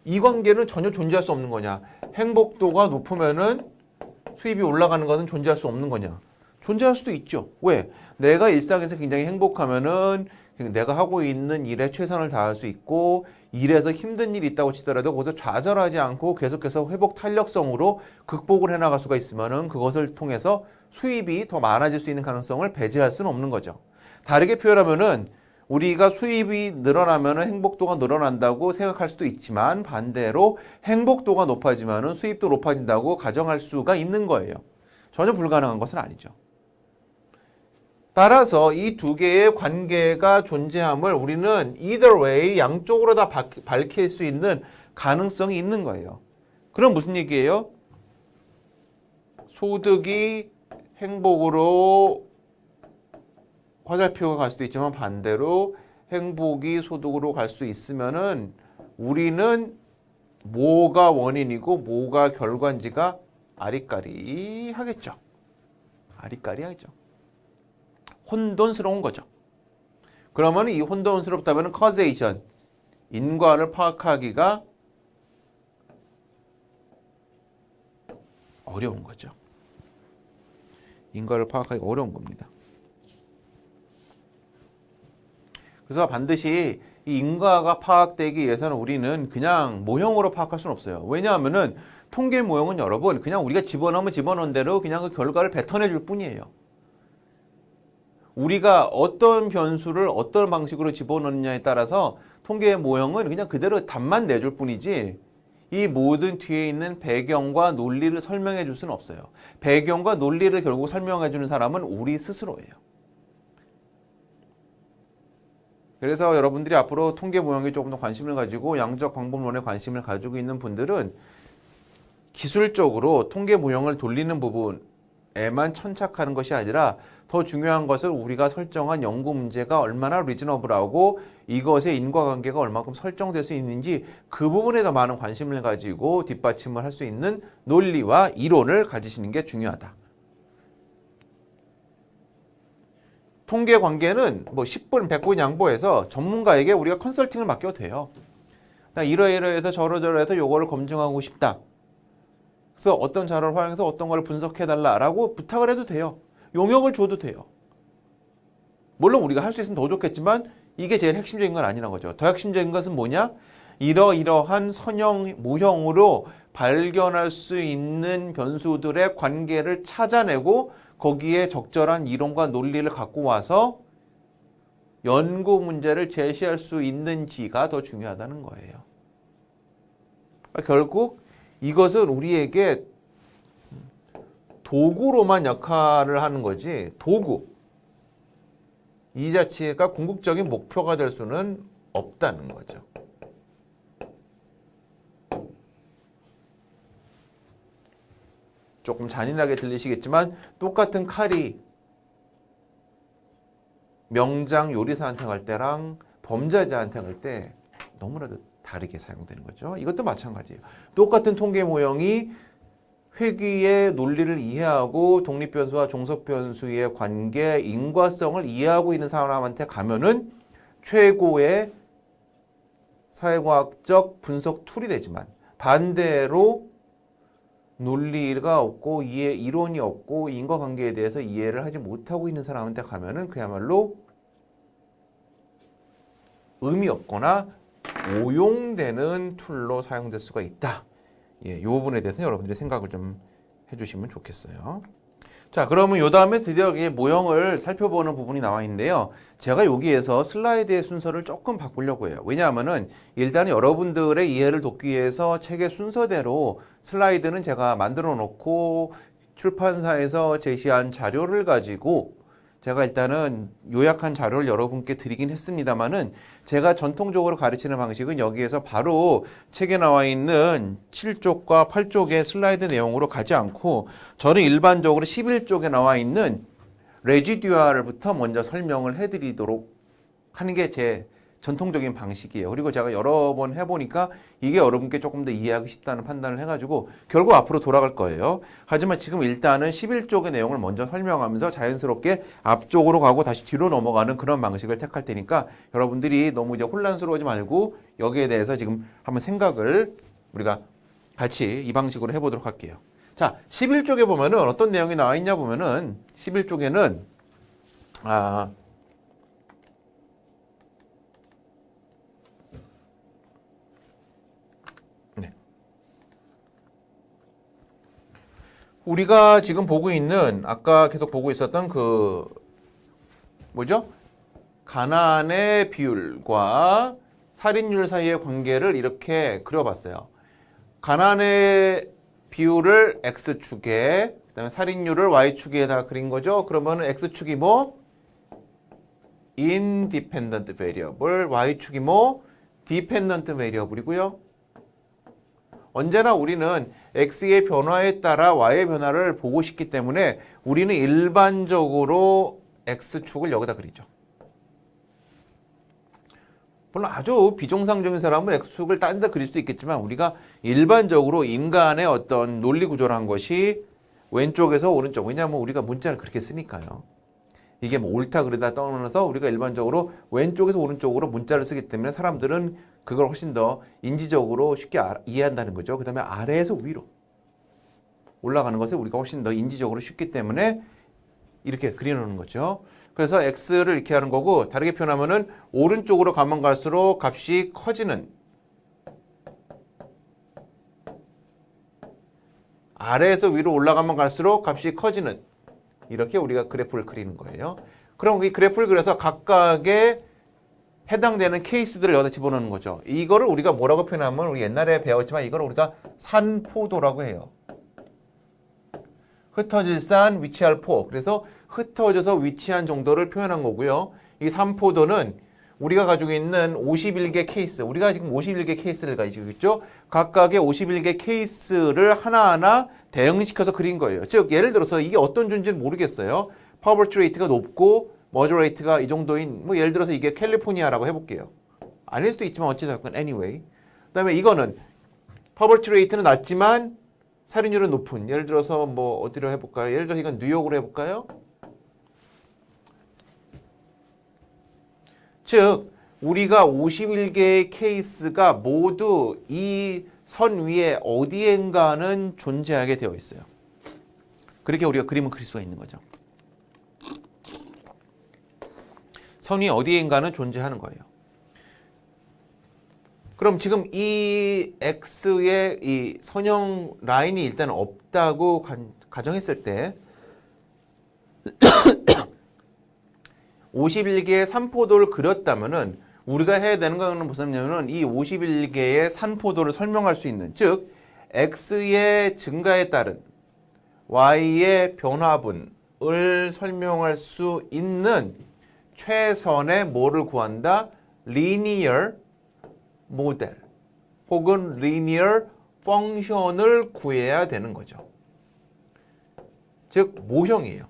이 관계는 전혀 존재할 수 없는 거냐? 행복도가 높으면은 수입이 올라가는 것은 존재할 수 없는 거냐? 존재할 수도 있죠. 왜? 내가 일상에서 굉장히 행복하면은 내가 하고 있는 일에 최선을 다할 수 있고 일에서 힘든 일이 있다고 치더라도 거기서 좌절하지 않고 계속해서 회복 탄력성으로 극복을 해나갈 수가 있으면은 그것을 통해서 수입이 더 많아질 수 있는 가능성을 배제할 수는 없는 거죠. 다르게 표현하면은 우리가 수입이 늘어나면은 행복도가 늘어난다고 생각할 수도 있지만 반대로 행복도가 높아지면은 수입도 높아진다고 가정할 수가 있는 거예요. 전혀 불가능한 것은 아니죠. 따라서 이 두 개의 관계가 존재함을 우리는 either way 양쪽으로 다 밝힐 수 있는 가능성이 있는 거예요. 그럼 무슨 얘기예요? 소득이 행복으로 화살표가 갈 수도 있지만 반대로 행복이 소득으로 갈 수 있으면은 우리는 뭐가 원인이고 뭐가 결과인지가 아리까리하겠죠. 아리까리하죠. 혼돈스러운 거죠. 그러면 이 혼돈스럽다면 causation, 인과를 파악하기가 어려운 거죠. 인과를 파악하기가 어려운 겁니다. 그래서 반드시 이 인과가 파악되기 위해서는 우리는 그냥 모형으로 파악할 수는 없어요. 왜냐하면은 통계 모형은 여러분 그냥 우리가 집어넣으면 집어넣은 대로 그냥 그 결과를 뱉어내 줄 뿐이에요. 우리가 어떤 변수를 어떤 방식으로 집어넣느냐에 따라서 통계 모형은 그냥 그대로 답만 내줄 뿐이지 이 모든 뒤에 있는 배경과 논리를 설명해 줄 수는 없어요. 배경과 논리를 결국 설명해 주는 사람은 우리 스스로예요. 그래서 여러분들이 앞으로 통계 모형에 조금 더 관심을 가지고 양적 방법론에 관심을 가지고 있는 분들은 기술적으로 통계 모형을 돌리는 부분에만 천착하는 것이 아니라 더 중요한 것은 우리가 설정한 연구 문제가 얼마나 리즈너블하고 이것의 인과관계가 얼마큼 설정될 수 있는지 그 부분에 더 많은 관심을 가지고 뒷받침을 할 수 있는 논리와 이론을 가지시는 게 중요하다. 통계 관계는 뭐 10분, 100분 양보해서 전문가에게 우리가 컨설팅을 맡겨도 돼요. 나 이러이러해서 저러저러해서 요거를 검증하고 싶다. 그래서 어떤 자료를 활용해서 어떤 걸 분석해달라라고 부탁을 해도 돼요. 용역을 줘도 돼요. 물론 우리가 할 수 있으면 더 좋겠지만 이게 제일 핵심적인 건 아니라는 거죠. 더 핵심적인 것은 뭐냐? 이러이러한 선형, 모형으로 발견할 수 있는 변수들의 관계를 찾아내고 거기에 적절한 이론과 논리를 갖고 와서 연구 문제를 제시할 수 있는지가 더 중요하다는 거예요. 결국 이것은 우리에게 도구로만 역할을 하는 거지 도구 이 자체가 궁극적인 목표가 될 수는 없다는 거죠. 조금 잔인하게 들리시겠지만 똑같은 칼이 명장 요리사한테 갈 때랑 범죄자한테 갈 때 너무나도 다르게 사용되는 거죠. 이것도 마찬가지예요. 똑같은 통계 모형이 회귀의 논리를 이해하고 독립변수와 종속변수의 관계, 인과성을 이해하고 있는 사람한테 가면은 최고의 사회과학적 분석 툴이 되지만 반대로 논리가 없고 이론이 없고 인과관계에 대해서 이해를 하지 못하고 있는 사람한테 가면은 그야말로 의미 없거나 오용되는 툴로 사용될 수가 있다. 이 부분에 대해서 여러분들이 생각을 좀 해주시면 좋겠어요. 자, 그러면 요 다음에 드디어 모형을 살펴보는 부분이 나와 있는데요. 제가 여기에서 슬라이드의 순서를 조금 바꾸려고 해요. 왜냐하면은 일단 여러분들의 이해를 돕기 위해서 책의 순서대로 슬라이드는 제가 만들어 놓고 출판사에서 제시한 자료를 가지고 제가 일단은 요약한 자료를 여러분께 드리긴 했습니다만은 제가 전통적으로 가르치는 방식은 여기에서 바로 책에 나와 있는 7쪽과 8쪽의 슬라이드 내용으로 가지 않고 저는 일반적으로 11쪽에 나와 있는 레지듀얼부터 먼저 설명을 해드리도록 하는 게 제 전통적인 방식이에요. 그리고 제가 여러 번 해보니까 이게 여러분께 조금 더 이해하기 쉽다는 판단을 해가지고 결국 앞으로 돌아갈 거예요. 하지만 지금 일단은 11쪽의 내용을 먼저 설명하면서 자연스럽게 앞쪽으로 가고 다시 뒤로 넘어가는 그런 방식을 택할 테니까 여러분들이 너무 이제 혼란스러워하지 말고 여기에 대해서 지금 한번 생각을 우리가 같이 이 방식으로 해보도록 할게요. 자, 11쪽에 보면은 어떤 내용이 나와 있냐 보면은 11쪽에는 우리가 지금 보고 있는 아까 계속 보고 있었던 그 뭐죠? 가난의 비율과 살인율 사이의 관계를 이렇게 그려봤어요. 가난의 비율을 X축에 그다음에 살인율을 Y축에다 그린 거죠. 그러면 X축이 뭐? independent variable, Y축이 뭐? dependent variable이고요. 언제나 우리는 X의 변화에 따라 Y의 변화를 보고 싶기 때문에 우리는 일반적으로 X축을 여기다 그리죠. 물론 아주 비정상적인 사람은 X축을 딴 데 그릴 수도 있겠지만 우리가 일반적으로 인간의 어떤 논리 구조를 한 것이 왼쪽에서 오른쪽. 왜냐하면 우리가 문자를 그렇게 쓰니까요. 이게 뭐 옳다 그르다 떠나서 우리가 일반적으로 왼쪽에서 오른쪽으로 문자를 쓰기 때문에 사람들은 그걸 훨씬 더 인지적으로 쉽게 이해한다는 거죠. 그 다음에 아래에서 위로 올라가는 것을 우리가 훨씬 더 인지적으로 쉽기 때문에 이렇게 그려놓는 거죠. 그래서 X를 이렇게 하는 거고 다르게 표현하면은 오른쪽으로 가면 갈수록 값이 커지는 아래에서 위로 올라가면 갈수록 값이 커지는 이렇게 우리가 그래프를 그리는 거예요. 그럼 이 그래프를 그려서 각각의 해당되는 케이스들을 여기다 집어넣는 거죠. 이거를 우리가 뭐라고 표현하면 우리 옛날에 배웠지만 이걸 우리가 산포도라고 해요. 흩어질 산, 위치할 포. 그래서 흩어져서 위치한 정도를 표현한 거고요. 이 산포도는 우리가 가지고 있는 51개 케이스, 우리가 지금 51개 케이스를 가지고 있죠. 각각의 51개 케이스를 하나하나 대응시켜서 그린 거예요. 즉 예를 들어서 이게 어떤 존재는 모르겠어요. poverty rate가 높고 머저 레이트가 이 정도인 뭐 예를 들어서 이게 캘리포니아라고 해볼게요. 아닐 수도 있지만 어찌됐건 anyway. 그다음에 이거는 poverty rate는 낮지만 살인율은 높은. 예를 들어서 뭐 어디로 해볼까요? 예를 들어서 이건 뉴욕으로 해볼까요? 즉 우리가 51개의 케이스가 모두 이 선 위에 어디엔가는 존재하게 되어 있어요. 그렇게 우리가 그림을 그릴 수가 있는 거죠. 선 위에 어디엔가는 존재하는 거예요. 그럼 지금 이 X의 이 선형 라인이 일단 없다고 가정했을 때 51개의 산포도를 그렸다면은 우리가 해야 되는 건 무엇이냐면은 이 51개의 산포도를 설명할 수 있는 즉 X의 증가에 따른 Y의 변화분을 설명할 수 있는 최선의 뭐를 구한다? linear 모델 혹은 linear 펑션을 구해야 되는 거죠. 즉 모형이에요.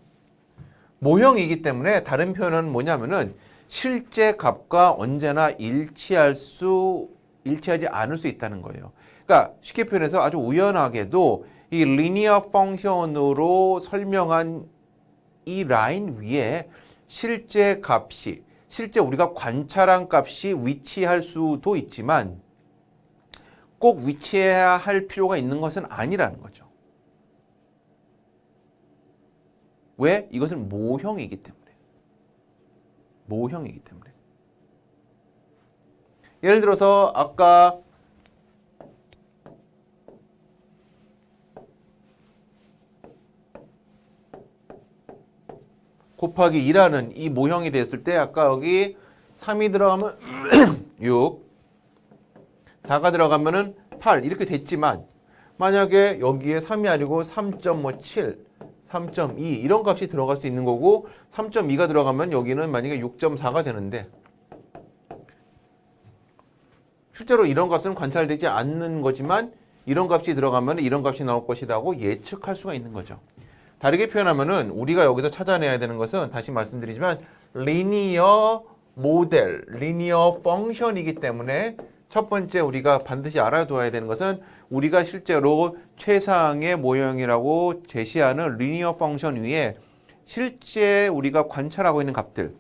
모형이기 때문에 다른 표현은 뭐냐면은 실제 값과 언제나 일치하지 않을 수 있다는 거예요. 그러니까 쉽게 표현해서 아주 우연하게도 이 리니어 펑션으로 설명한 이 라인 위에 실제 우리가 관찰한 값이 위치할 수도 있지만 꼭 위치해야 할 필요가 있는 것은 아니라는 거죠. 왜? 이것은 모형이기 때문에. 모형이기 때문에. 예를 들어서 아까 곱하기 2라는 이 모형이 됐을 때 아까 여기 3이 들어가면 6, 4가 들어가면은 8 이렇게 됐지만 만약에 여기에 3이 아니고 3.7, 3.2 이런 값이 들어갈 수 있는 거고 3.2가 들어가면 여기는 만약에 6.4가 되는데 실제로 이런 값은 관찰되지 않는 거지만 이런 값이 들어가면 이런 값이 나올 것이라고 예측할 수가 있는 거죠. 다르게 표현하면은 우리가 여기서 찾아내야 되는 것은 다시 말씀드리지만 리니어 모델, 리니어 펑션이기 때문에 첫 번째 우리가 반드시 알아둬야 되는 것은 우리가 실제로 최상의 모형이라고 제시하는 리니어 펑션 위에 실제 우리가 관찰하고 있는 값들,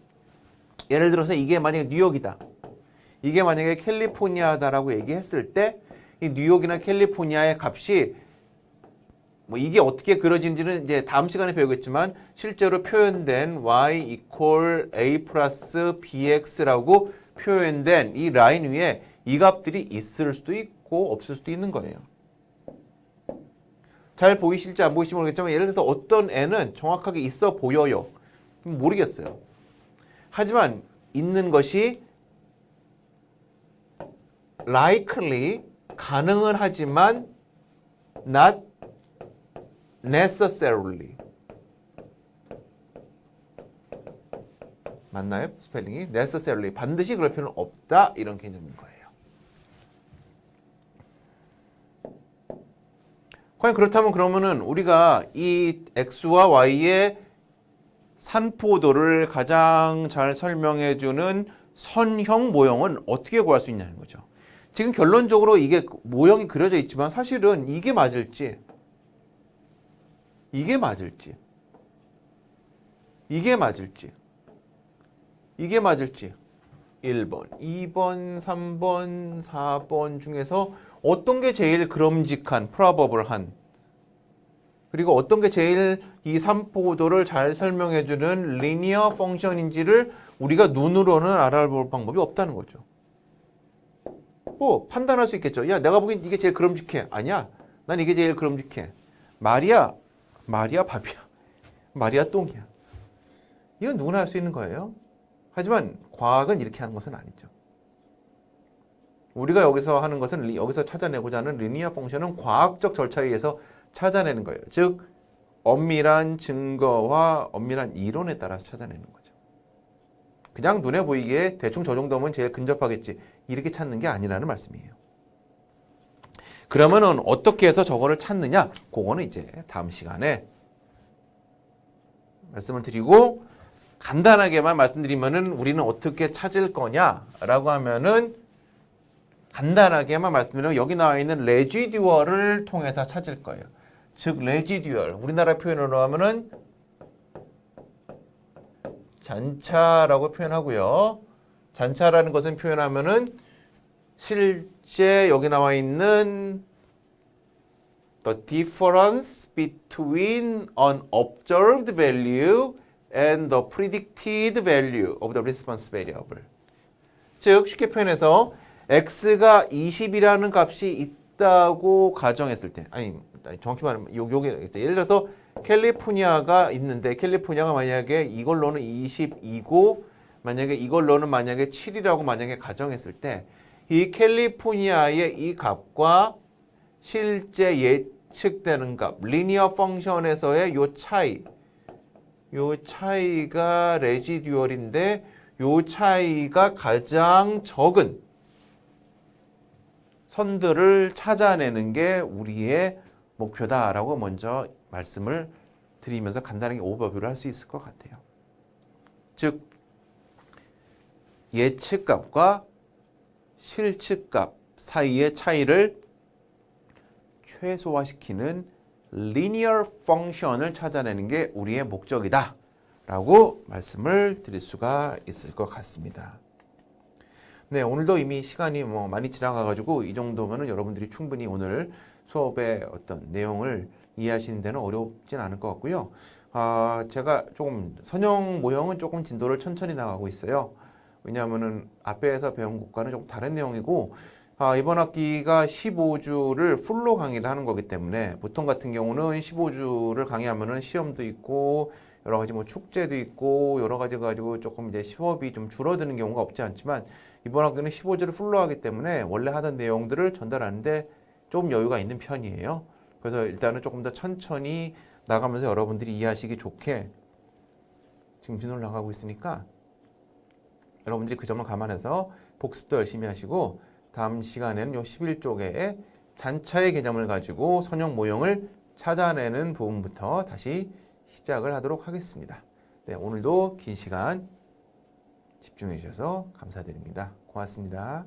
예를 들어서 이게 만약에 뉴욕이다, 이게 만약에 캘리포니아다라고 얘기했을 때 이 뉴욕이나 캘리포니아의 값이 뭐 이게 어떻게 그려지는지는 이제 다음 시간에 배우겠지만 실제로 표현된 y equal a 플러스 bx라고 표현된 이 라인 위에 이 값들이 있을 수도 있고 없을 수도 있는 거예요. 잘 보이실지 안 보이실지 모르겠지만 예를 들어서 어떤 애는 정확하게 있어 보여요. 모르겠어요. 하지만 있는 것이 likely 가능은 하지만 not necessarily 맞나요? 스펠링이 necessarily 반드시 그럴 필요는 없다 이런 개념인 거예요. 과연 그렇다면 그러면은 우리가 이 x와 y의 산포도를 가장 잘 설명해주는 선형 모형은 어떻게 구할 수 있냐는 거죠. 지금 결론적으로 이게 모형이 그려져 있지만 사실은 이게 맞을지 이게 맞을지 이게 맞을지 이게 맞을지 1번, 2번, 3번, 4번 중에서 어떤 게 제일 그럼직한, probable한 그리고 어떤 게 제일 이 산포도를 잘 설명해주는 리니어 펑션인지를 우리가 눈으로는 알아볼 방법이 없다는 거죠. 뭐 판단할 수 있겠죠. 야, 내가 보기엔 이게 제일 그럼직해. 아니야. 난 이게 제일 그럼직해. 말이야 밥이야. 말이야 똥이야. 이건 누구나 할 수 있는 거예요. 하지만 과학은 이렇게 하는 것은 아니죠. 우리가 여기서 하는 것은 여기서 찾아내고자 하는 리니어 펑션은 과학적 절차에 의해서 찾아내는 거예요. 즉 엄밀한 증거와 엄밀한 이론에 따라서 찾아내는 거죠. 그냥 눈에 보이기에 대충 저 정도면 제일 근접하겠지 이렇게 찾는 게 아니라는 말씀이에요. 그러면은 어떻게 해서 저거를 찾느냐? 그거는 이제 다음 시간에 말씀을 드리고 간단하게만 말씀드리면은 우리는 어떻게 찾을 거냐라고 하면은 간단하게만 말씀드리면 여기 나와 있는 레지듀얼을 통해서 찾을 거예요. 즉 레지듀얼 우리나라 표현으로 하면은 잔차라고 표현하고요. 잔차라는 것은 표현하면은 실제 여기 나와 있는 the difference between an observed value and the predicted value of the response variable. 즉 쉽게 표현해서 x가 20이라는 값이 있다고 가정했을 때 아니 정확히 말하면 요게 예를 들어서 캘리포니아가 있는데 캘리포니아가 만약에 이걸로는 22고 만약에 이걸로는 만약에 7이라고 만약에 가정했을 때 이 캘리포니아의 이 값과 실제 예측되는 값 리니어 펑션에서의 요 차이가 레지듀얼인데 요 차이가 가장 적은 선들을 찾아내는 게 우리의 목표다라고 먼저 말씀을 드리면서 간단하게 오버뷰를 할 수 있을 것 같아요. 즉 예측값과 실측값 사이의 차이를 최소화시키는 리니어 펑션을 찾아내는 게 우리의 목적이다 라고 말씀을 드릴 수가 있을 것 같습니다. 네, 오늘도 이미 시간이 많이 지나가가지고 이 정도면은 여러분들이 충분히 오늘 수업의 어떤 내용을 이해하시는 데는 어렵진 않을 것 같고요. 제가 조금 선형 모형은 조금 진도를 천천히 나가고 있어요. 왜냐하면은 앞에서 배운 것과는 조금 다른 내용이고 이번 학기가 15주를 풀로 강의를 하는 거기 때문에 보통 같은 경우는 15주를 강의하면은 시험도 있고 여러 가지 뭐 축제도 있고 여러 가지 가지고 조금 이제 수업이 좀 줄어드는 경우가 없지 않지만 이번 학기는 15주를 풀로 하기 때문에 원래 하던 내용들을 전달하는데 좀 여유가 있는 편이에요. 그래서 일단은 조금 더 천천히 나가면서 여러분들이 이해하시기 좋게 지금 진도를 나가고 있으니까 여러분들이 그 점을 감안해서 복습도 열심히 하시고 다음 시간에는 요 11쪽에 잔차의 개념을 가지고 선형 모형을 찾아내는 부분부터 다시 시작을 하도록 하겠습니다. 네, 오늘도 긴 시간 집중해 주셔서 감사드립니다. 고맙습니다.